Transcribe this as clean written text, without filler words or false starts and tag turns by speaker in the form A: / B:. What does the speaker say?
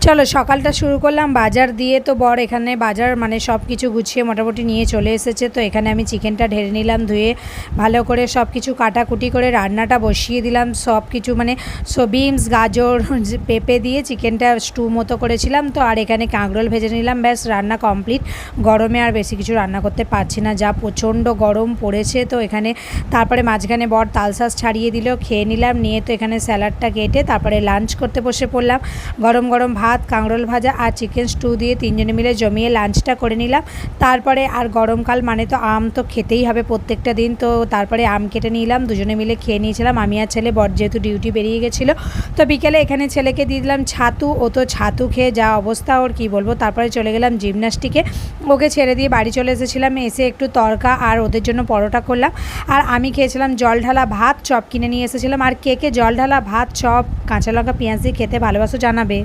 A: চলো সকালটা শুরু করলাম বাজার দিয়ে। তো বর এখানে বাজার মানে সব কিছু গুছিয়ে মোটামুটি নিয়ে চলে এসেছে। তো এখানে আমি চিকেনটা ঢেলে নিলাম, ধুয়ে ভালো করে সব কিছু কাটাকুটি করে রান্নাটা বসিয়ে দিলাম। সব কিছু মানে বিনস, গাজর, পেঁপে দিয়ে চিকেনটা স্টু মতো করেছিলাম। তো আর এখানে কাঁকরোল ভেজে নিলাম, ব্যাস রান্না কমপ্লিট। গরমে আর বেশি কিছু রান্না করতে পারছি না, যা প্রচণ্ড গরম পড়েছে। তো এখানে তারপরে মাঝখানে বর তালশাঁস ছাড়িয়ে দিল, খেয়ে নিলাম। নিয়ে তো এখানে স্যালাডটা কেটে তারপরে লাঞ্চ করতে বসে পড়লাম। গরম গরম ভাত, কাঁকরোল ভাজা আর চিকেন স্টু দিয়ে তিনজনে মিলে জমিয়ে লাঞ্চটা করে নিলাম। তারপরে আর গরমকাল মানে তো আম তো খেতেই হবে প্রত্যেকটা দিন। তো তারপরে আম কেটে নিলাম, দুজনে মিলে খেয়ে নিয়েছিলাম আমি আর ছেলে। বর যেহেতু ডিউটি বেরিয়ে গেছিলো, তো বিকেলে এখানে ছেলেকে দিয়ে দিলাম ছাতু। ও তো ছাতু খেয়ে যা অবস্থা ওর কী বলবো। তারপরে চলে গেলাম জিমনাস্টিকে, ওকে ছেড়ে দিয়ে বাড়ি চলে এসেছিলাম। এসে একটু তড়কা আর ওদের জন্য পরোটা করলাম। আর আমি খেয়েছিলাম জল ঢালা ভাত, চপ কিনে নিয়ে এসেছিলাম। আর কে কে জল ঢালা ভাত, চপ, কাঁচা লঙ্কা, পেঁয়াজ দিয়ে খেতে ভালোবাসো জানাবে।